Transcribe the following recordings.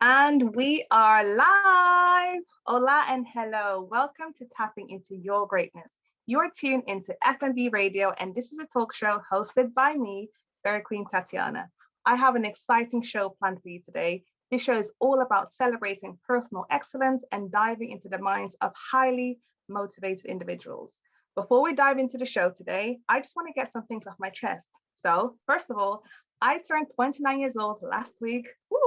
And we are live. Hola and hello. Welcome to Tapping into Your Greatness. You're tuned into F&B Radio, and this is a talk show hosted by me, Fairy Queen Tatiana. I have an exciting show planned for you today. This show is all about celebrating personal excellence and diving into the minds of highly motivated individuals. Before we dive into the show today, I just want to get some things off my chest. So, first of all, I turned 29 years old last week. Woo!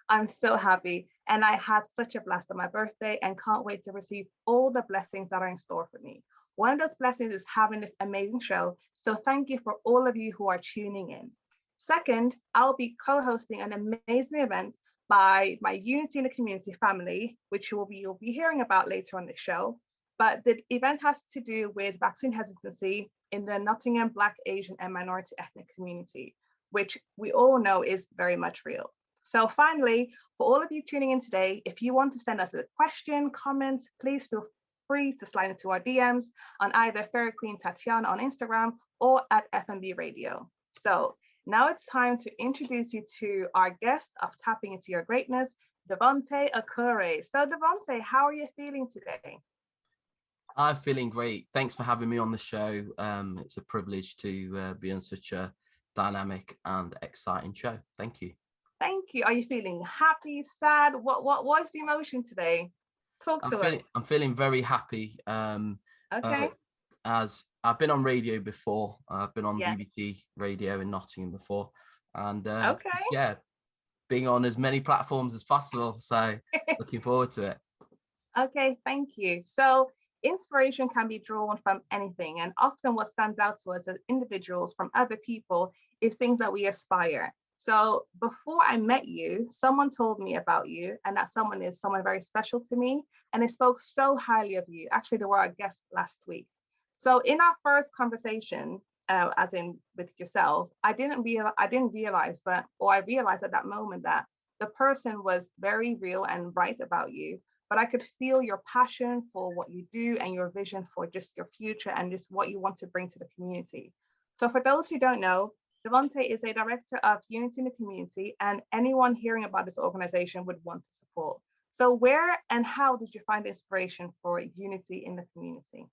I'm so happy, and I had such a blast on my birthday and can't wait to receive all the blessings that are in store for me. One of those blessings is having this amazing show, so thank you for all of you who are tuning in. Second, I'll be co-hosting an amazing event by my Unity in the Community family, which you'll be hearing about later on the show. But the event has to do with vaccine hesitancy in the Nottingham Black, Asian, and minority ethnic community, which we all know is very much real. So finally, for all of you tuning in today, if you want to send us a question, comments, please feel free to slide into our DMs on either Fairy Queen Tatiana on Instagram or at FMB Radio. So now it's time to introduce you to our guest of Tapping into Your Greatness, Devontay Okure. So Devontay, how are you feeling today? I'm feeling great. Thanks for having me on the show. It's a privilege to be on such a dynamic and exciting show. Thank you. Thank you. Are you feeling happy, sad? What's the emotion today? Talk to us. I'm feeling very happy. Okay. As I've been on radio before, I've been on Yes. BBC Radio in Nottingham before, and Okay. yeah, being on as many platforms as possible. So looking forward to it. Okay, thank you. So inspiration can be drawn from anything, and often what stands out to us as individuals from other people is things that we aspire. So before I met you, someone told me about you, and that someone is someone very special to me, and they spoke so highly of you. Actually, they were our guest last week. So in our first conversation, as in with yourself, I realized at that moment that the person was very real and right about you, but I could feel your passion for what you do and your vision for just your future and just what you want to bring to the community. So for those who don't know, Devontay is a director of Unity in the Community, and anyone hearing about this organization would want to support. So where and how did you find inspiration for Unity in the Community?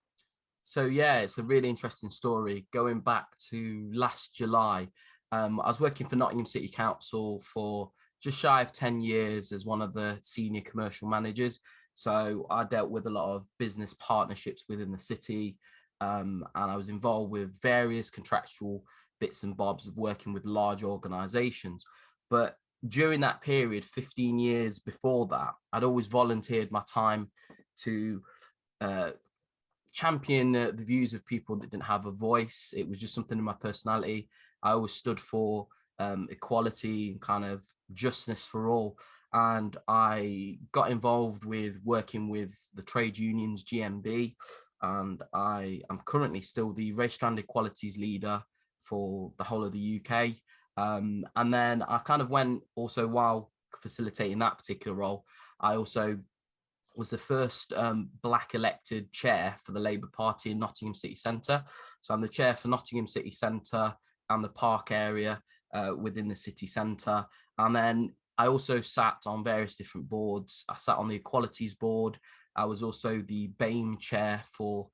So yeah, it's a really interesting story. Going back to last July, I was working for Nottingham City Council for just shy of 10 years as one of the senior commercial managers. So I dealt with a lot of business partnerships within the city, and I was involved with various contractual bits and bobs of working with large organizations. But during that period, 15 years before that, I'd always volunteered my time to champion the views of people that didn't have a voice. It was just something in my personality. I always stood for equality and kind of justness for all. And I got involved with working with the trade unions, GMB, and I am currently still the register and equalities leader for the whole of the UK. And then I kind of went also, while facilitating that particular role, I also was the first Black elected chair for the Labour Party in Nottingham City Centre. So I'm the chair for Nottingham City Centre and the park area within the city centre. And then I also sat on various different boards. I sat on the Equalities Board. I was also the BAME chair for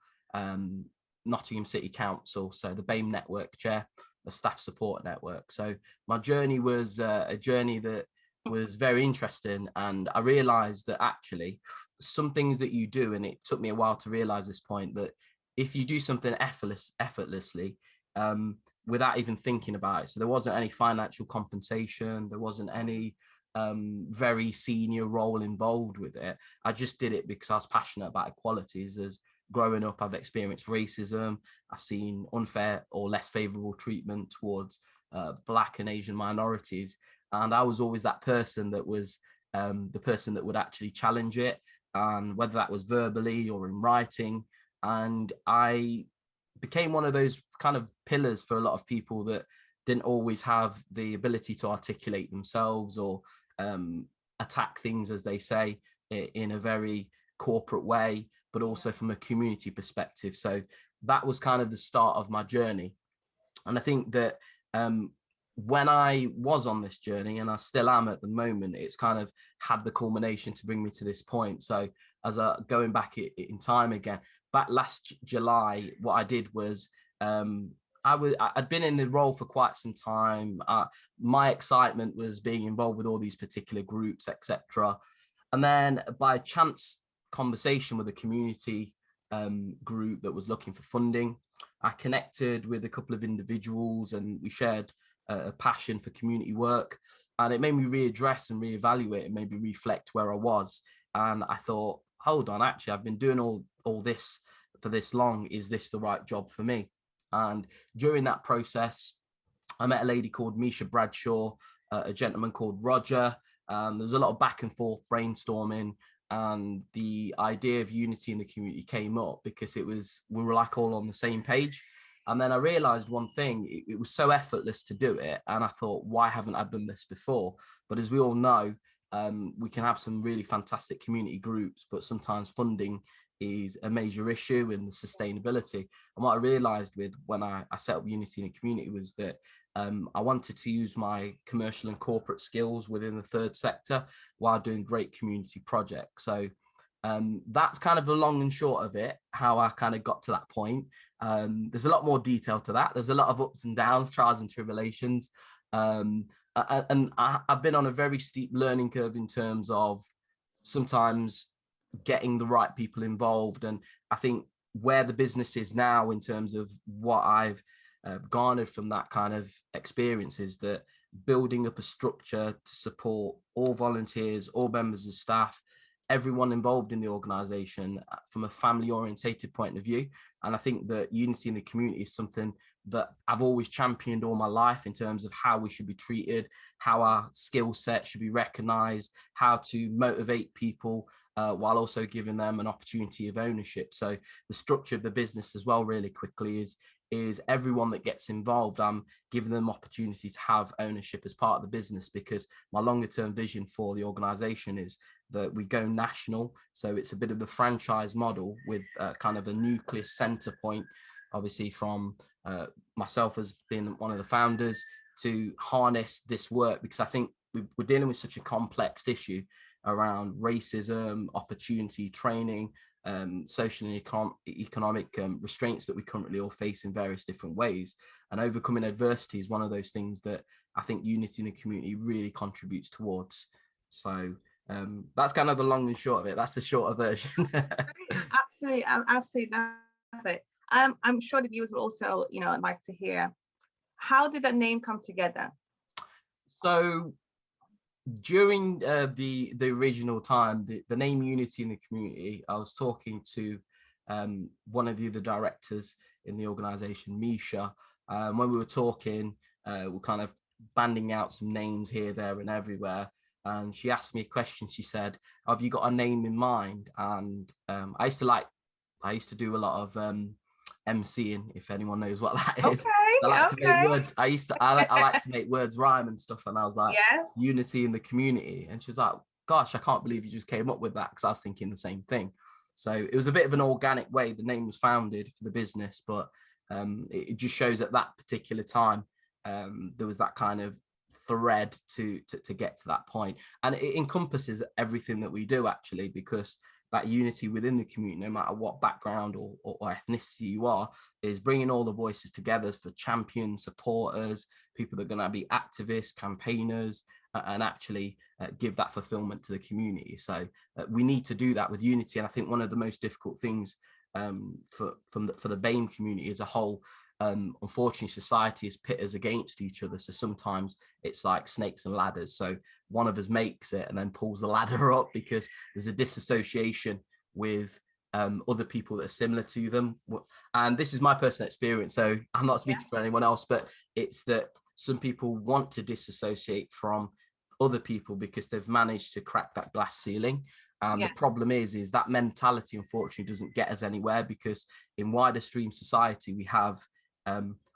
Nottingham City Council, so the BAME network chair, the staff support network. So my journey was a journey that was very interesting, and I realized that actually some things that you do, and it took me a while to realize this point, that if you do something effortlessly without even thinking about it, so there wasn't any financial compensation, there wasn't any very senior role involved with it. I just did it because I was passionate about equalities. As growing up, I've experienced racism. I've seen unfair or less favorable treatment towards Black and Asian minorities. And I was always that person that was the person that would actually challenge it, and whether that was verbally or in writing. And I became one of those kind of pillars for a lot of people that didn't always have the ability to articulate themselves or attack things, as they say, in a very corporate way, but also from a community perspective. So that was kind of the start of my journey. And I think that when I was on this journey, and I still am at the moment, it's kind of had the culmination to bring me to this point. So as going back in time again, back last July, what I did was I'd been in the role for quite some time. My excitement was being involved with all these particular groups, etc. And then by chance conversation with a community group that was looking for funding, I connected with a couple of individuals and we shared a passion for community work. And it made me readdress and reevaluate and maybe reflect where I was. And I thought, hold on, actually, I've been doing all this for this long. Is this the right job for me? And during that process, I met a lady called Misha Bradshaw, a gentleman called Roger. There was a lot of back and forth brainstorming, and the idea of unity in the community came up because we were like all on the same page. And then I realized one thing, it was so effortless to do it. And I thought, why haven't I done this before? But as we all know, we can have some really fantastic community groups, but sometimes funding is a major issue in the sustainability. And what I realized when I set up Unity in the community was that I wanted to use my commercial and corporate skills within the third sector while doing great community projects. So that's kind of the long and short of it, how I kind of got to that point. There's a lot more detail to that. There's a lot of ups and downs, trials and tribulations. And I've been on a very steep learning curve in terms of sometimes getting the right people involved. And I think where the business is now in terms of what I've garnered from that kind of experience is that building up a structure to support all volunteers, all members of staff, everyone involved in the organization from a family orientated point of view. And I think that unity in the community is something that I've always championed all my life in terms of how we should be treated, how our skill set should be recognized, how to motivate people while also giving them an opportunity of ownership. So the structure of the business as well, really quickly, is everyone that gets involved, I'm giving them opportunities to have ownership as part of the business, because my longer term vision for the organization is that we go national. So it's a bit of a franchise model with kind of a nucleus center point, obviously from myself as being one of the founders, to harness this work, because I think we're dealing with such a complex issue around racism, opportunity, training, social and economic restraints that we currently all face in various different ways. And overcoming adversity is one of those things that I think unity in the community really contributes towards. So that's kind of the long and short of it. That's the shorter version. Absolutely, absolutely love it. I'm sure the viewers will also, like to hear, how did that name come together? So during the original time, the name Unity in the Community, I was talking to one of the other directors in the organization, Misha. When we were talking, we're kind of banding out some names here, there and everywhere. And she asked me a question. She said, have you got a name in mind? And I used to do a lot of MCing, if anyone knows what that is. I like to make words. I like to make words rhyme and stuff. And I was like, yes, unity in the community. And she was like, gosh, I can't believe you just came up with that, because I was thinking the same thing. So it was a bit of an organic way the name was founded for the business, but it just shows at that particular time there was that kind of thread to get to that point. And it encompasses everything that we do, actually, because that unity within the community, no matter what background or ethnicity you are, is bringing all the voices together for champions, supporters, people that are going to be activists, campaigners, and actually give that fulfillment to the community. So we need to do that with unity. And I think one of the most difficult things for the BAME community as a whole, unfortunately, society is pit us against each other. So sometimes it's like snakes and ladders. So one of us makes it and then pulls the ladder up because there's a disassociation with other people that are similar to them. And this is my personal experience, so I'm not speaking for anyone else, but it's that some people want to disassociate from other people because they've managed to crack that glass ceiling. And the problem is that mentality, unfortunately, doesn't get us anywhere, because in wider stream society, we have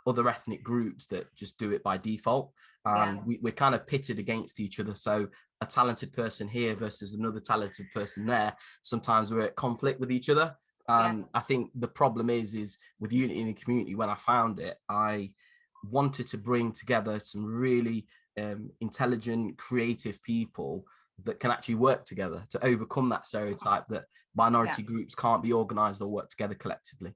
other ethnic groups that just do it by default. And we're kind of pitted against each other. So a talented person here versus another talented person there, sometimes we're at conflict with each other. And I think the problem is with unity in the community, when I found it, I wanted to bring together some really intelligent, creative people that can actually work together to overcome that stereotype that minority groups can't be organized or work together collectively.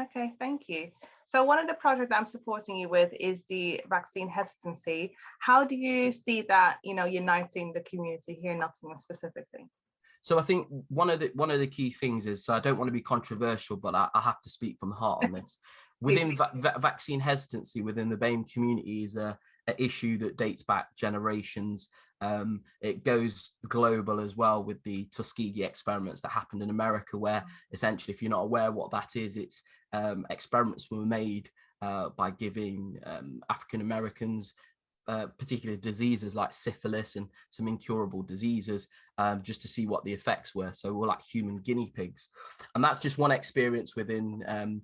Okay, thank you. So one of the projects I'm supporting you with is the vaccine hesitancy. How do you see that, uniting the community here in Nottingham specifically? So I think one of the key things is, so I don't want to be controversial, but I have to speak from the heart on this. Within vaccine hesitancy within the BAME community is a issue that dates back generations. It goes global as well with the Tuskegee experiments that happened in America, where essentially, if you're not aware what that is, it's experiments were made by giving African Americans particular diseases like syphilis and some incurable diseases, just to see what the effects were. So we're like human guinea pigs. And that's just one experience within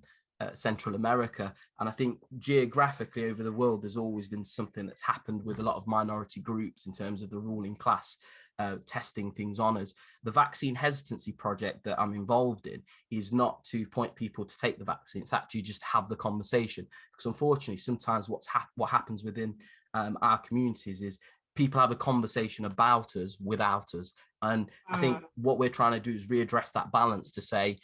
Central America. And I think geographically over the world, there's always been something that's happened with a lot of minority groups in terms of the ruling class testing things on us. The vaccine hesitancy project that I'm involved in is not to point people to take the vaccine. It's actually just have the conversation. Because unfortunately, sometimes what happens within our communities is people have a conversation about us without us. And I think what we're trying to do is readdress that balance to say,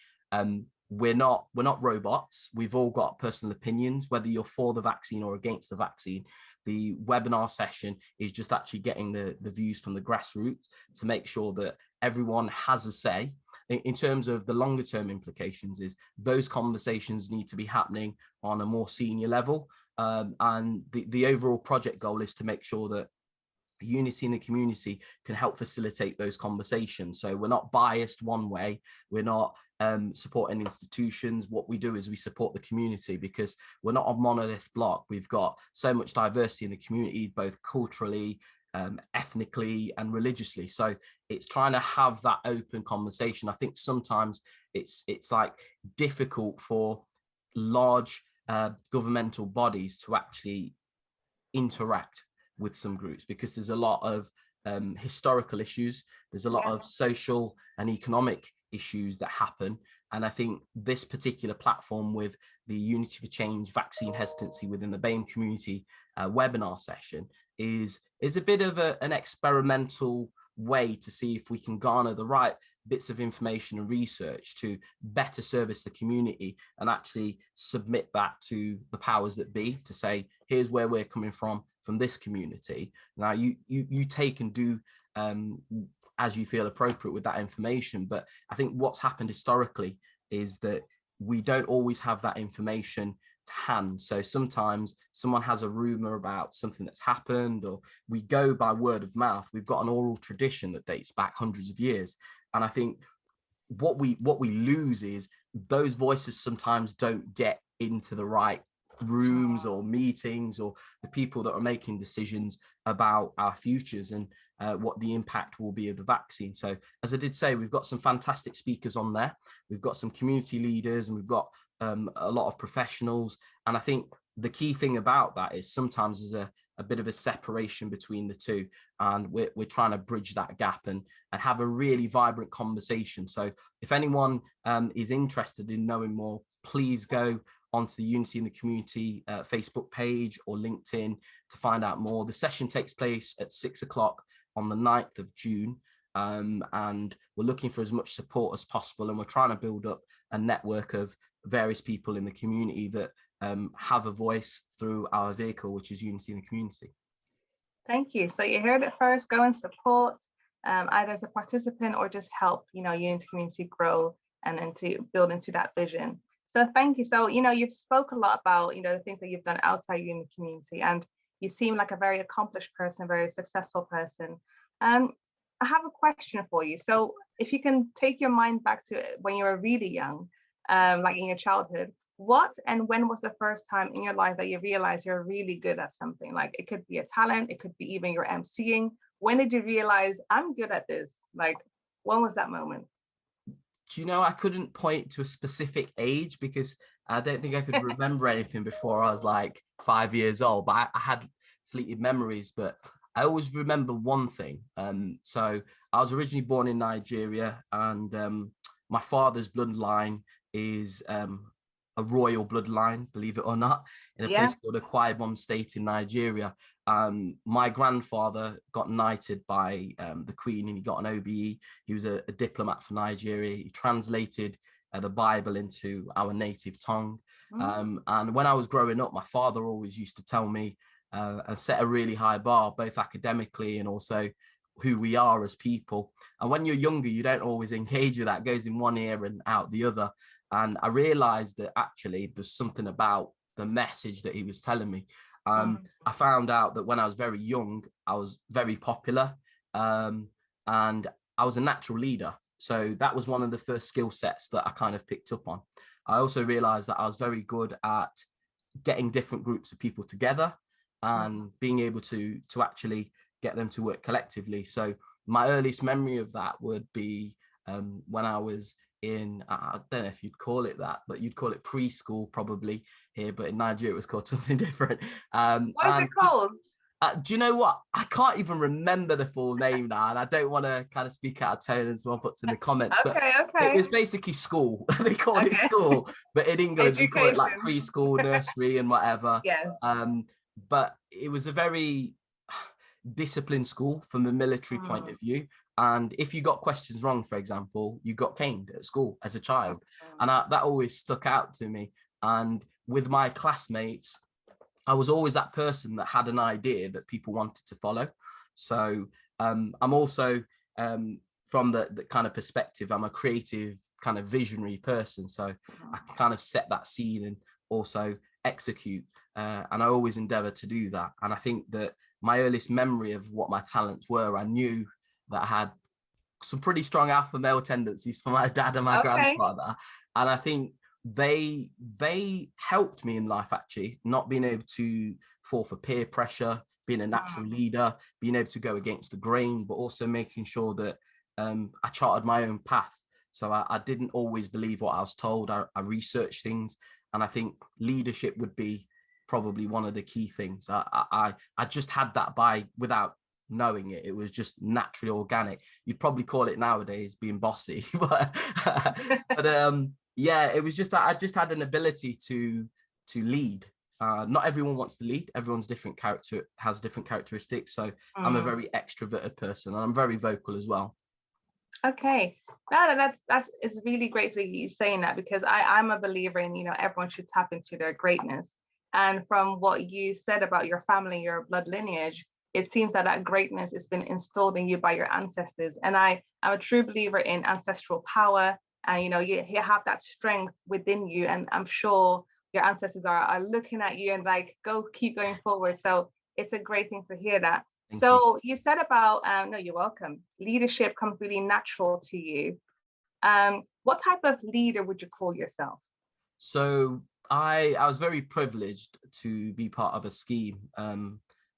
we're not robots. We've all got personal opinions, whether you're for the vaccine or against the vaccine. The webinar session is just actually getting the views from the grassroots to make sure that everyone has a say. In terms of the longer term implications, is those conversations need to be happening on a more senior level. And the overall project goal is to make sure that unity in the community can help facilitate those conversations. So we're not biased one way. We're not supporting institutions. What we do is we support the community, because we're not a monolith block. We've got so much diversity in the community, both culturally, ethnically and religiously. So it's trying to have that open conversation. I think sometimes it's like difficult for large governmental bodies to actually interact with some groups, because there's a lot of historical issues, there's a lot of social and economic issues that happen. And I think this particular platform with the Unity for Change vaccine hesitancy within the BAME community webinar session is a bit of an experimental way to see if we can garner the right bits of information and research to better service the community, and actually submit that to the powers that be to say, here's where we're coming from this community. Now you take and do as you feel appropriate with that information. But I think what's happened historically is that we don't always have that information to hand. So sometimes someone has a rumor about something that's happened, or we go by word of mouth. We've got an oral tradition that dates back hundreds of years. And I think what we lose is those voices sometimes don't get into the right rooms or meetings, or the people that are making decisions about our futures and what the impact will be of the vaccine. So as I did say, we've got some fantastic speakers on there. We've got some community leaders, and we've got a lot of professionals. And I think the key thing about that is sometimes there's a bit of a separation between the two, and we're trying to bridge that gap and have a really vibrant conversation. So if anyone is interested in knowing more, please go onto the Unity in the Community Facebook page or LinkedIn to find out more. The session takes place at 6 o'clock on the 9th of June. And we're looking for as much support as possible. And we're trying to build up a network of various people in the community that have a voice through our vehicle, which is Unity in the Community. Thank you. So you heard it first, go and support either as a participant or just help, Unity community grow and to build into that vision. So thank you. So, you've spoke a lot about, the things that you've done outside Unity community, and you seem like a very accomplished person, a very successful person. I have a question for you. So if you can take your mind back to when you were really young, like in your childhood, what and when was the first time in your life that you realized you're really good at something? Like it could be a talent, it could be even your emceeing. When did you realize I'm good at this? Like, when was that moment? Do you know, I couldn't point to a specific age because I don't think I could remember anything before I was like 5 years old, but I had fleeting memories. But I always remember one thing. So I was originally born in Nigeria, and my father's bloodline is a royal bloodline, believe it or not, in a place called Akwa Ibom State in Nigeria. My grandfather got knighted by the Queen, and he got an OBE. He was a diplomat for Nigeria. He translated the Bible into our native tongue. And when I was growing up, my father always used to tell me and set a really high bar, both academically and also who we are as people. And when you're younger, you don't always engage with that. It goes in one ear and out the other. And I realized that actually there's something about the message that he was telling me. I found out that when I was very young, I was very popular, and I was a natural leader. So that was one of the first skill sets that I kind of picked up on. I also realized that I was very good at getting different groups of people together and being able to actually get them to work collectively. So my earliest memory of that would be when I was in, I don't know if you'd call it that, but you'd call it preschool probably here, but in Nigeria it was called something different. What is it called? Do you know what? I can't even remember the full name now, and I don't want to kind of speak out of turn and someone puts in the comments, but it was basically school. They called it school, but in England we call it like preschool, nursery and whatever. But it was a very disciplined school from a military point of view. And if you got questions wrong, for example, you got caned at school as a child. And that always stuck out to me. And with my classmates, I was always that person that had an idea that people wanted to follow. So I'm also, from the kind of perspective, I'm a creative kind of visionary person. So I can kind of set that scene and also execute. And I always endeavor to do that. And I think that my earliest memory of what my talents were, I knew that I had some pretty strong alpha male tendencies for my dad and my grandfather. And I think they helped me in life, actually, not being able to fall for peer pressure, being a natural leader, being able to go against the grain, but also making sure that I charted my own path. So I didn't always believe what I was told. I researched things. And I think leadership would be probably one of the key things. I just had that without knowing it. It was just naturally organic. You'd probably call it nowadays being bossy, but yeah, it was just that I just had an ability to lead. Not everyone wants to lead. Everyone's different character, has different characteristics. So I'm a very extroverted person, and I'm very vocal as well. Okay, that's it's really great for you saying that, because I'm a believer in, everyone should tap into their greatness. And from what you said about your family, your blood lineage, it seems that greatness has been installed in you by your ancestors. And I'm a true believer in ancestral power. And you have that strength within you, and I'm sure your ancestors are looking at you and like, keep going forward. So it's a great thing to hear that. So you said about, no, you're welcome. Leadership comes really natural to you. What type of leader would you call yourself? So I was very privileged to be part of a scheme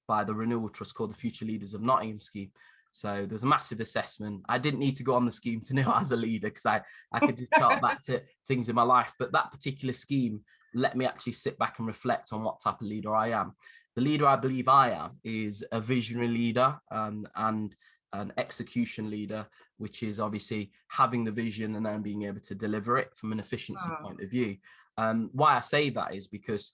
by the Renewal Trust called the Future Leaders of Nottingham scheme. So there was a massive assessment. I didn't need to go on the scheme to know I was a leader, because I could just chart back to things in my life. But that particular scheme let me actually sit back and reflect on what type of leader I am. The leader I believe I am is a visionary leader and an execution leader, which is obviously having the vision and then being able to deliver it from an efficiency point of view. Why I say that is because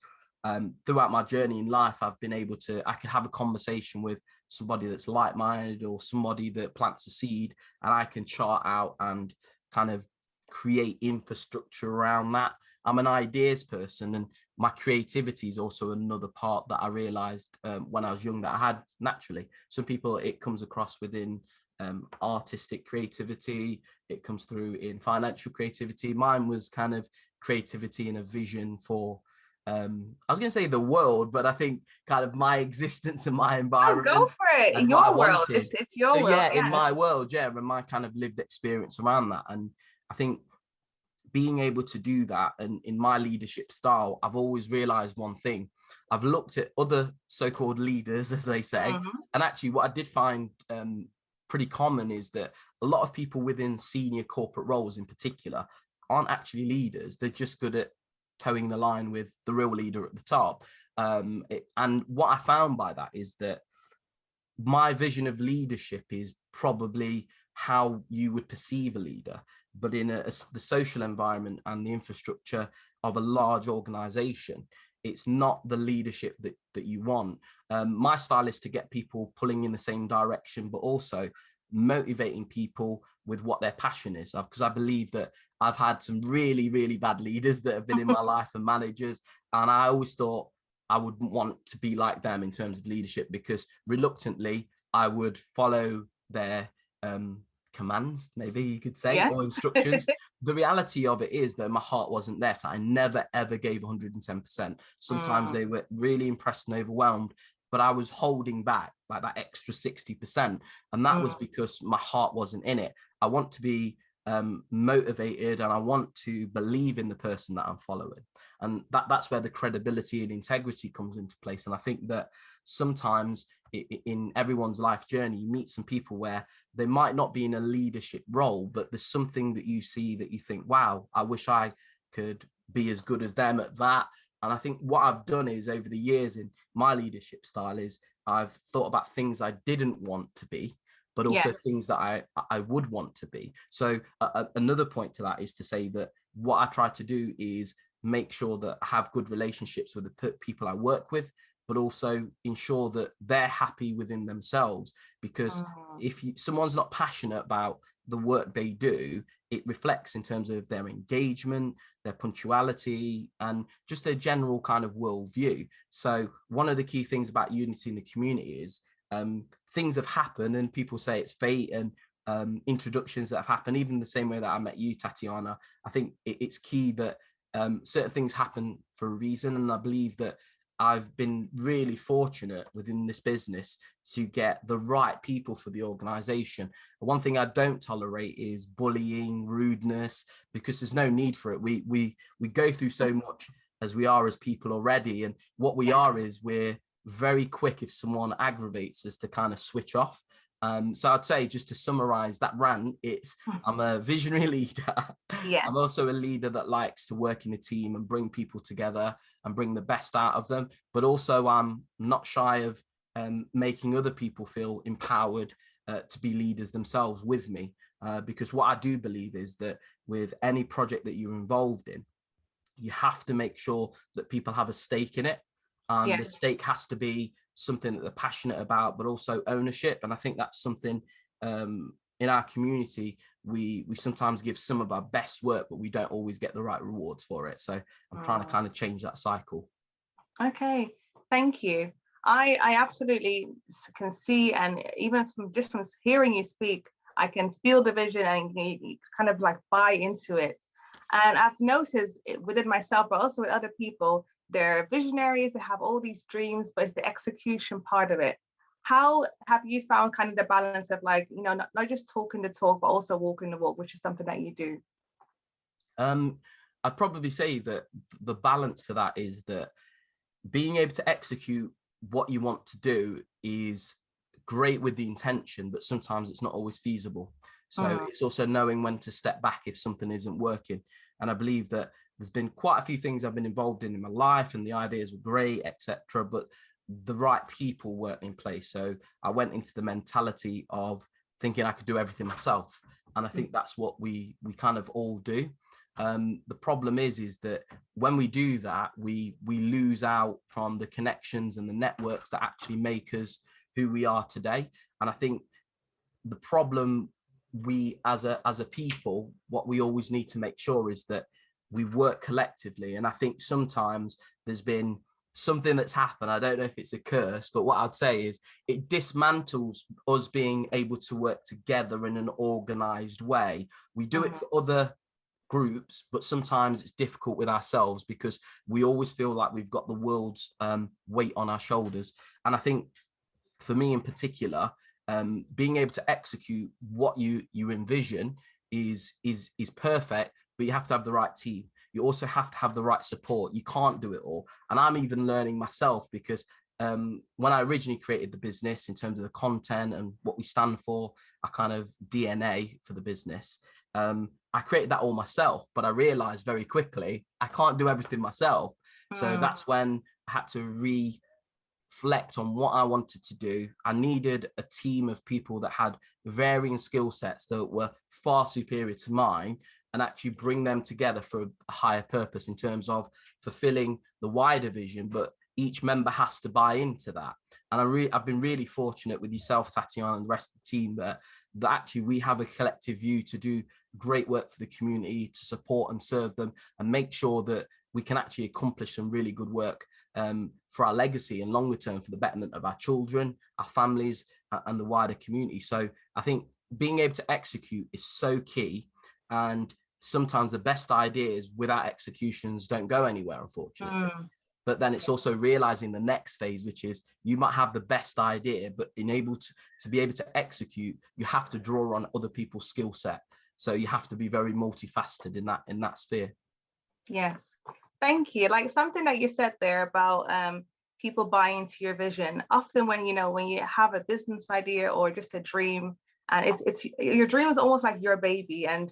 throughout my journey in life, I could have a conversation with somebody that's like-minded or somebody that plants a seed, and I can chart out and kind of create infrastructure around that. I'm an ideas person, and my creativity is also another part that I realized when I was young that I had naturally. Some people, it comes across within artistic creativity, it comes through in financial creativity. Mine was kind of creativity and a vision for I was going to say the world, but I think kind of my existence and my environment. Go for it. In your world. It's your world. Yeah, in my world, yeah, and my kind of lived experience around that. And I think being able to do that, and in my leadership style, I've always realized one thing. I've looked at other so-called leaders, as they say, and actually what I did find pretty common is that a lot of people within senior corporate roles in particular aren't actually leaders. They're just good at towing the line with the real leader at the top. And what I found by that is that my vision of leadership is probably how you would perceive a leader, but in the social environment and the infrastructure of a large organization, it's not the leadership that you want. My style is to get people pulling in the same direction, but also motivating people with what their passion is, because I believe that I've had some really, really bad leaders that have been in my life and managers, and I always thought I would want to be like them in terms of leadership, because reluctantly I would follow their commands, maybe you could say, Yes. or instructions. The reality of it is that my heart wasn't there, so I never ever gave 110%. Sometimes they were really impressed and overwhelmed, but I was holding back like that extra 60%, and that was because my heart wasn't in it. I want to be motivated, and I want to believe in the person that I'm following, and that's where the credibility and integrity comes into place. And I think that sometimes in everyone's life journey, you meet some people where they might not be in a leadership role, but there's something that you see that you think, wow, I wish I could be as good as them at that. And I think what I've done is, over the years in my leadership style, is I've thought about things I didn't want to be, but also things that I would want to be. So another point to that is to say that what I try to do is make sure that I have good relationships with the people I work with, but also ensure that they're happy within themselves. Because if someone's not passionate about the work they do, it reflects in terms of their engagement, their punctuality, and just their general kind of worldview. So one of the key things about unity in the community is things have happened, and people say it's fate, and introductions that have happened, even the same way that I met you, Tatiana. I think it's key that certain things happen for a reason, and I believe that I've been really fortunate within this business to get the right people for the organization. One thing I don't tolerate is bullying, rudeness, because there's no need for it. We go through so much as we are as people already, and what we are is we're very quick, if someone aggravates us, to kind of switch off. So I'd say, just to summarize that rant, I'm a visionary leader. I'm also a leader that likes to work in a team and bring people together and bring the best out of them. But also I'm not shy of making other people feel empowered to be leaders themselves with me. Because what I do believe is that with any project that you're involved in, you have to make sure that people have a stake in it. And the stake has to be something that they're passionate about, but also ownership. And I think that's something in our community, we sometimes give some of our best work, but we don't always get the right rewards for it. So I'm trying to kind of change that cycle. Okay, thank you. I absolutely can see, and even from hearing you speak, I can feel the vision and kind of like buy into it. And I've noticed within myself, but also with other people, they're visionaries, they have all these dreams, but it's the execution part of it. How have you found kind of the balance of, like, not just talking the talk, but also walking the walk, which is something that you do? I'd probably say that the balance for that is that being able to execute what you want to do is great with the intention, but sometimes it's not always feasible. So it's also knowing when to step back if something isn't working. And I believe that there's been quite a few things I've been involved in my life, and the ideas were great, etc., but the right people weren't in place. So I went into the mentality of thinking I could do everything myself. And I think that's what we kind of all do. The problem is that when we do that, we lose out from the connections and the networks that actually make us who we are today. And I think the problem, we as a people, what we always need to make sure is that we work collectively. And I think sometimes there's been something that's happened, I don't know if it's a curse, but what I'd say is it dismantles us being able to work together in an organized way. We do it for other groups, but sometimes it's difficult with ourselves because we always feel like we've got the world's weight on our shoulders. And I think for me in particular, being able to execute what you envision is perfect, but you have to have the right team. You also have to have the right support. You can't do it all. And I'm even learning myself, because when I originally created the business, in terms of the content and what we stand for, our kind of DNA for the business, I created that all myself, but I realized very quickly I can't do everything myself. So that's when I had to reflect on what I wanted to do, I needed a team of people that had varying skill sets that were far superior to mine, and actually bring them together for a higher purpose in terms of fulfilling the wider vision. But each member has to buy into that. And I've been really fortunate with yourself, Tatiana, and the rest of the team that actually we have a collective view to do great work for the community, to support and serve them, and make sure that we can actually accomplish some really good work for our legacy and longer term for the betterment of our children, our families, and the wider community. So I think being able to execute is so key. And sometimes the best ideas without executions don't go anywhere, unfortunately. But then it's also realizing the next phase, which is you might have the best idea, but to be able to execute, you have to draw on other people's skill set. So you have to be very multifaceted in that sphere. Yes, thank you. Like something that you said there about people buying into your vision. Often when you have a business idea or just a dream, and it's your dream is almost like your baby, and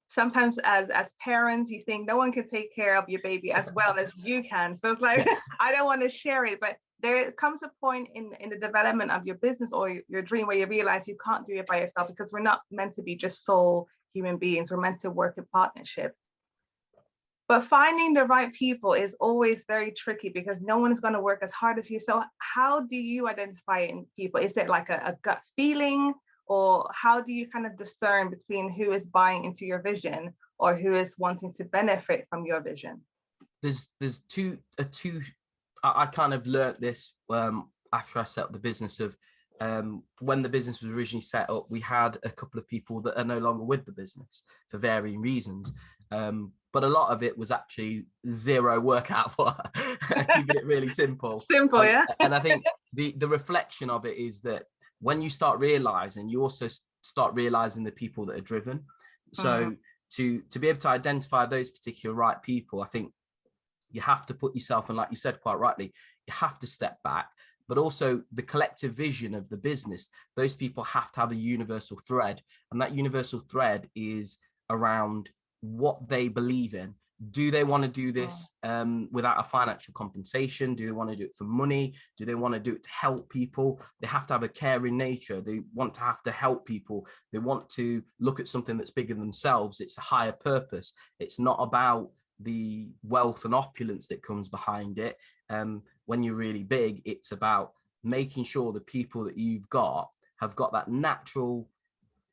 sometimes as parents you think no one can take care of your baby as well as you can, so it's like I don't want to share it. But there comes a point in the development of your business or your dream where you realize you can't do it by yourself, because we're not meant to be just sole human beings. We're meant to work in partnership. But finding the right people is always very tricky, because no one is going to work as hard as you. So how do you identify in people? Is it like a gut feeling, or how do you kind of discern between who is buying into your vision or who is wanting to benefit from your vision? There's two. I kind of learnt this after I set up the business. Of when the business was originally set up, we had a couple of people that are no longer with the business for varying reasons. But a lot of it was actually zero workout for keeping it really simple. Simple, yeah. And I think the reflection of it is that when you start realizing, you also start realizing the people that are driven. So to be able to identify those particular right people, I think you have to put yourself, and like you said quite rightly, you have to step back. But also the collective vision of the business, those people have to have a universal thread. And that universal thread is around what they believe in. Do they want to do this without a financial compensation? Do they want to do it for money? Do they want to do it to help people? They have to have a caring nature. They want to have to help people. They want to look at something that's bigger than themselves. It's a higher purpose. It's not about the wealth and opulence that comes behind it. When you're really big, it's about making sure the people that you've got have got that natural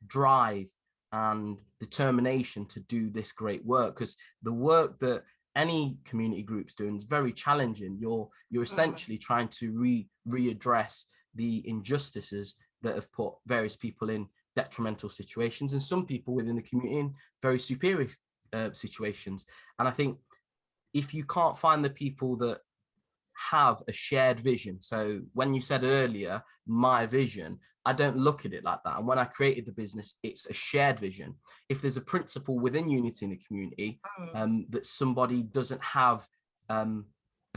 drive and determination to do this great work, because the work that any community group's doing is very challenging. You're essentially trying to readdress the injustices that have put various people in detrimental situations, and some people within the community in very superior situations. And I think if you can't find the people that have a shared vision, so when you said earlier my vision, I don't look at it like that. And when I created the business, it's a shared vision. If there's a principle within unity in the community that somebody doesn't have a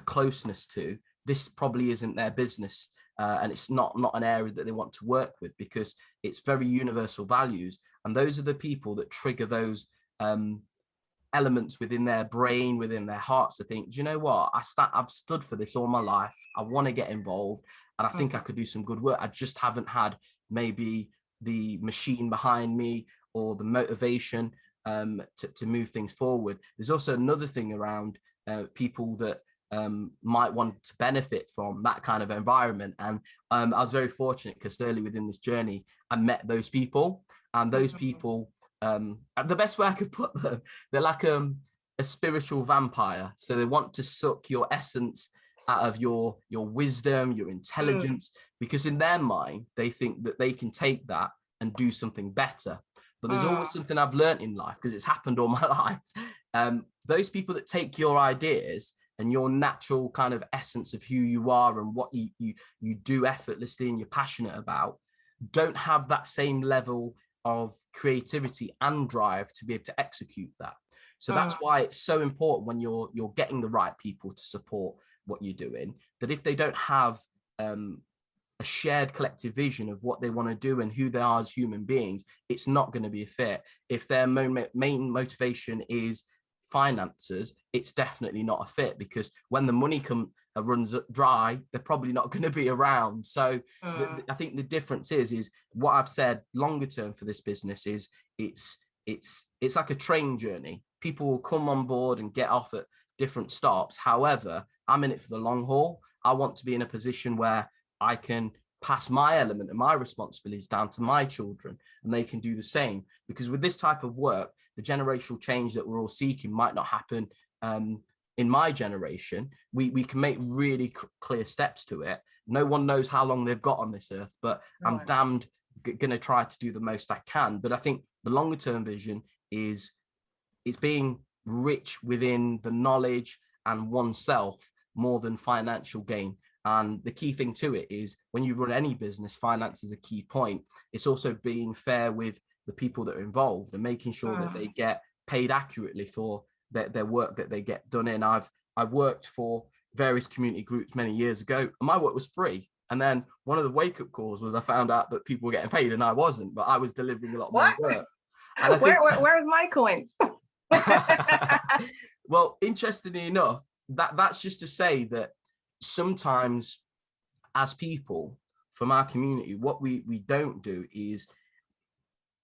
closeness to, this probably isn't their business, and it's not an area that they want to work with, because it's very universal values, and those are the people that trigger those elements within their brain, within their hearts, to think, do you know what, I've stood for this all my life, I want to get involved, and I think I could do some good work. I just haven't had maybe the machine behind me or the motivation to move things forward. There's also another thing around people that might want to benefit from that kind of environment. And I was very fortunate, because early within this journey, I met those people, and those people, the best way I could put them, they're like a spiritual vampire. So they want to suck your essence out of your wisdom, your intelligence, because in their mind, they think that they can take that and do something better. But there's always something I've learned in life, because it's happened all my life. Those people that take your ideas and your natural kind of essence of who you are and what you do effortlessly and you're passionate about, don't have that same level of creativity and drive to be able to execute that. So that's why it's so important when you're getting the right people to support what you're doing, that if they don't have a shared collective vision of what they want to do and who they are as human beings, it's not going to be a fit. If their main motivation is finances, it's definitely not a fit, because when the money runs dry, they're probably not going to be around. So I think the difference is what I've said longer term for this business is it's like a train journey. People will come on board and get off at different stops. However, I'm in it for the long haul. I want to be in a position where I can pass my element and my responsibilities down to my children, and they can do the same. Because with this type of work, the generational change that we're all seeking might not happen in my generation. We can make really clear steps to it. No one knows how long they've got on this earth, but I'm damned going to try to do the most I can. But I think the longer term vision is being rich within the knowledge and oneself more than financial gain. And the key thing to it is when you run any business, finance is a key point. It's also being fair with the people that are involved and making sure that they get paid accurately for their work that they get done in. I worked for various community groups many years ago, and my work was free. And then one of the wake-up calls was I found out that people were getting paid and I wasn't, but I was delivering a lot more work. And I think, where's my coins? Well, interestingly enough, that's just to say that sometimes as people from our community, what we don't do is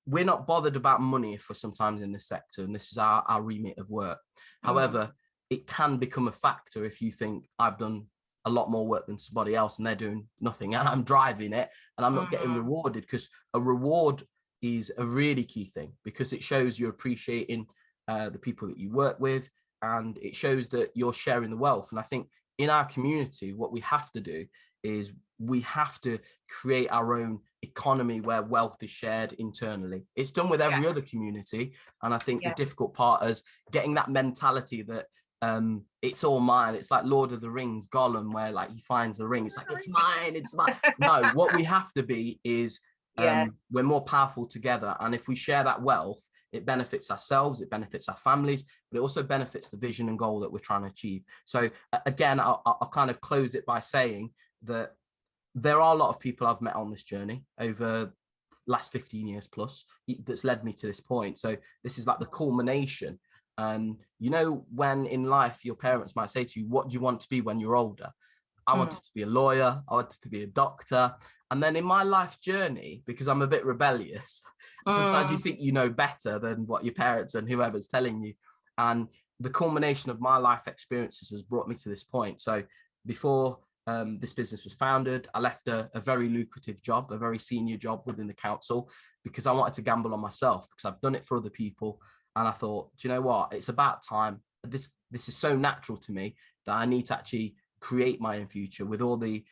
we're not bothered about money if we're sometimes in the sector, and this is our remit of work. However, it can become a factor if you think I've done a lot more work than somebody else and they're doing nothing and I'm driving it and I'm not getting rewarded, because a reward is a really key thing, because it shows you're appreciating the people that you work with, and it shows that you're sharing the wealth. And I think in our community, what we have to do is we have to create our own economy where wealth is shared internally. It's done with every other community. And I think the difficult part is getting that mentality that it's all mine. It's like Lord of the Rings, Gollum, where like he finds the ring. It's like, it's mine, it's mine. No, what we have to be is we're more powerful together. And if we share that wealth, it benefits ourselves, it benefits our families, but it also benefits the vision and goal that we're trying to achieve. So again, I'll kind of close it by saying that there are a lot of people I've met on this journey over last 15 years plus that's led me to this point. So this is like the culmination. And you know, when in life your parents might say to you, what do you want to be when you're older? I wanted to be a lawyer, I wanted to be a doctor. And then in my life journey, because I'm a bit rebellious, sometimes you think you know better than what your parents and whoever's telling you. And the culmination of my life experiences has brought me to this point. So before this business was founded, I left a very lucrative job, a very senior job within the council, because I wanted to gamble on myself, because I've done it for other people. And I thought, do you know what? It's about time. This is so natural to me that I need to actually create my own future with all the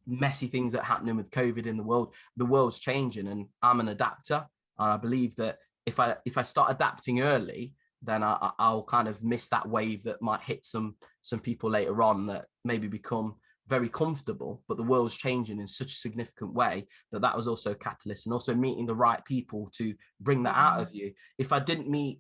messy things that are happening with COVID in the world. The world's changing, and I'm an adapter. And I believe that if I start adapting early, then I'll kind of miss that wave that might hit some people later on that maybe become very comfortable. But the world's changing in such a significant way that was also a catalyst, and also meeting the right people to bring that out of you. If I didn't meet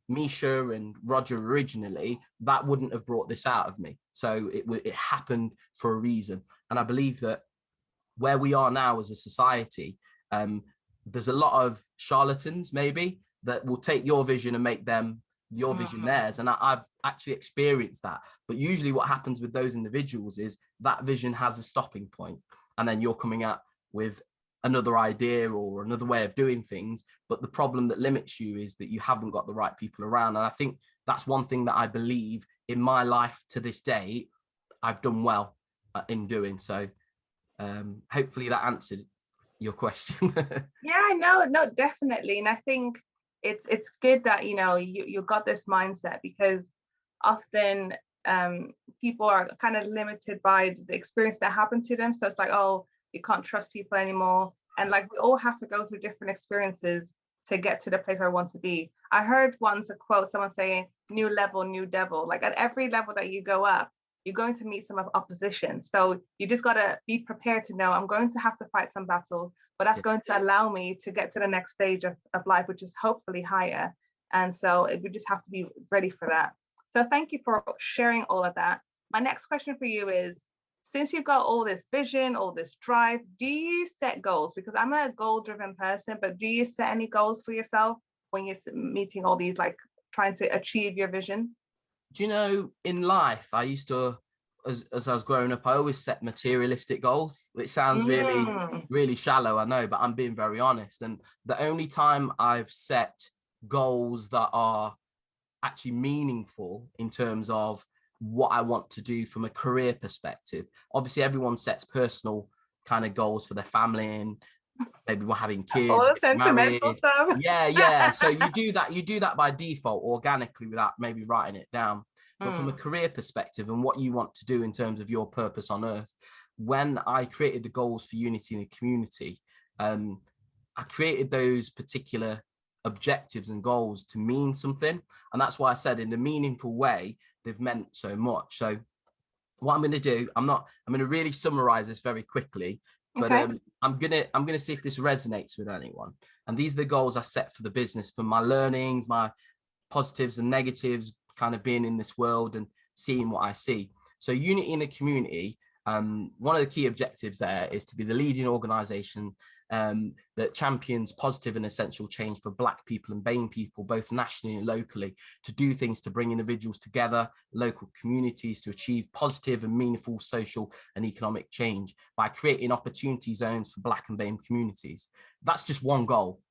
Misha and Roger originally, that wouldn't have brought this out of me. So it happened for a reason. And I believe that where we are now as a society, there's a lot of charlatans maybe that will take your vision and make your vision theirs. And I've actually experienced that. But usually what happens with those individuals is that vision has a stopping point, and then you're coming up with another idea or another way of doing things. But the problem that limits you is that you haven't got the right people around. And I think that's one thing that I believe in my life to this day, I've done well in doing. So hopefully that answered your question. Yeah, no, definitely. And I think it's good that, you know, you got this mindset, because often people are kind of limited by the experience that happened to them. So it's like, oh, you can't trust people anymore. And like, we all have to go through different experiences to get to the place where I want to be. I heard once a quote, someone saying, new level, new devil. Like at every level that you go up, you're going to meet some opposition. So you just got to be prepared to know I'm going to have to fight some battles, but that's going to allow me to get to the next stage of life, which is hopefully higher. And so we just have to be ready for that. So thank you for sharing all of that. My next question for you is, since you've got all this vision, all this drive, do you set goals? Because I'm a goal-driven person, but do you set any goals for yourself when you're meeting all these, like trying to achieve your vision? Do you know, in life, I used to, as I was growing up, I always set materialistic goals, which sounds really, Mm. really shallow, I know, but I'm being very honest. And the only time I've set goals that are actually meaningful in terms of what I want to do from a career perspective, obviously everyone sets personal kind of goals for their family and maybe we're having All kids, the getting sentimental married. stuff. Yeah. So you do that by default organically without maybe writing it down. But from a Mm. career perspective and what you want to do in terms of your purpose on earth, when I created the goals for unity in the community, I created those particular objectives and goals to mean something. And that's why I said in a meaningful way, they've meant so much. So what I'm going to do, I'm going to really summarize this very quickly, but Okay. I'm going to see if this resonates with anyone. And these are the goals I set for the business, for my learnings, my positives and negatives, kind of being in this world and seeing what I see. So unity in a community, one of the key objectives there is to be the leading organization that champions positive and essential change for Black people and BAME people, both nationally and locally, to do things to bring individuals together, local communities, to achieve positive and meaningful social and economic change by creating opportunity zones for Black and BAME communities. That's just one goal.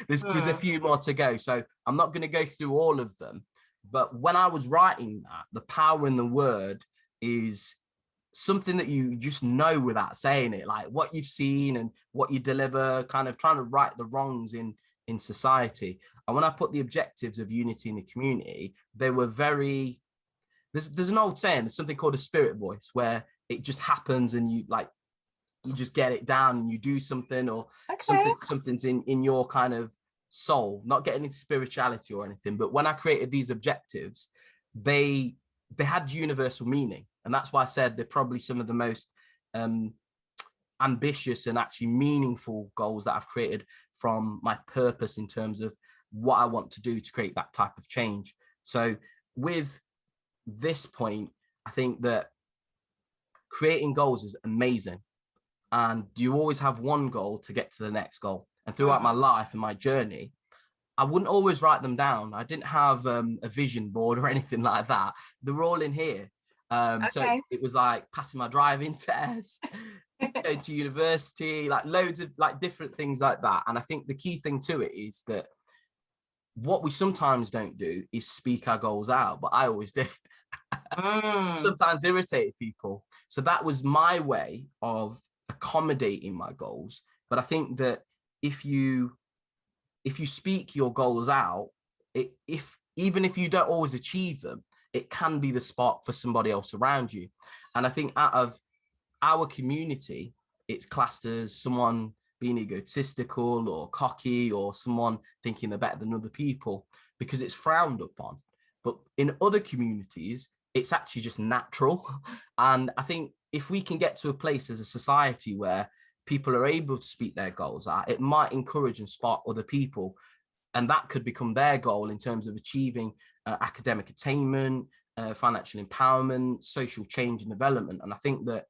There's a few more to go. So I'm not going to go through all of them. But when I was writing that, the power in the word is something that you just know without saying it, like what you've seen and what you deliver, kind of trying to right the wrongs in society. And when I put the objectives of unity in the community, they were very, there's an old saying, there's something called a spirit voice, where it just happens and you just get it down and you do something, or Okay. something's in your kind of soul, not getting into spirituality or anything. But when I created these objectives, they had universal meaning. And that's why I said they're probably some of the most ambitious and actually meaningful goals that I've created from my purpose in terms of what I want to do to create that type of change. So with this point, I think that creating goals is amazing. And you always have one goal to get to the next goal. And throughout my life and my journey, I wouldn't always write them down. I didn't have a vision board or anything like that. They're all in here. So Okay. it was like passing my driving test, going to university, like loads of like different things like that. And I think the key thing to it is that what we sometimes don't do is speak our goals out, but I always did. Sometimes irritated people. So that was my way of accommodating my goals. But I think that if you speak your goals out, if even if you don't always achieve them, it can be the spark for somebody else around you. And I think out of our community, it's classed as someone being egotistical or cocky or someone thinking they're better than other people because it's frowned upon. But in other communities, it's actually just natural. And I think if we can get to a place as a society where people are able to speak their goals out, it might encourage and spark other people. And that could become their goal in terms of achieving academic attainment, financial empowerment, social change and development. And I think that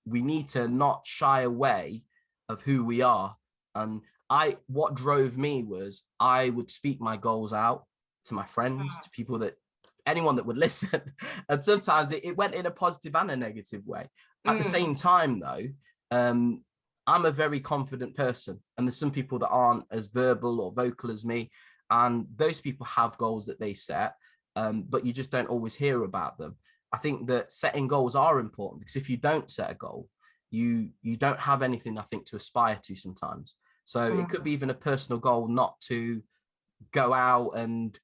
we need to not shy away of who we are. And what drove me was I would speak my goals out to my friends, to people that anyone that would listen. And sometimes it went in a positive and a negative way. At the same time, though, I'm a very confident person, and there's some people that aren't as verbal or vocal as me, and those people have goals that they set, but you just don't always hear about them. I think that setting goals are important, because if you don't set a goal, you don't have anything, I think, to aspire to sometimes. So it could be even a personal goal not to go out and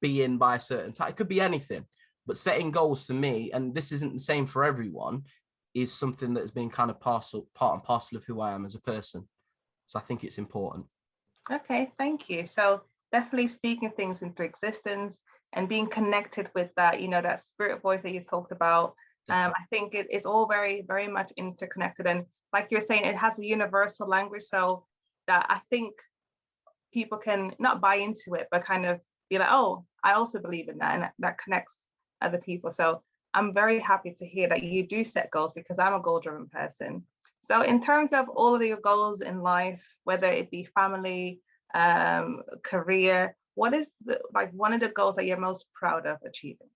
be in by a certain time. It could be anything. But setting goals for me, and this isn't the same for everyone, is something that has been kind of part and parcel of who I am as a person. So I think it's important. Okay, thank you. So definitely speaking things into existence and being connected with that, that spirit voice that you talked about. I think it's all very, very much interconnected. And like you're saying, it has a universal language. So that I think people can not buy into it, but kind of be like, oh, I also believe in that. And that connects other people. So I'm very happy to hear that you do set goals, because I'm a goal-driven person. So in terms of all of your goals in life, whether it be family, career, what is one of the goals that you're most proud of achieving?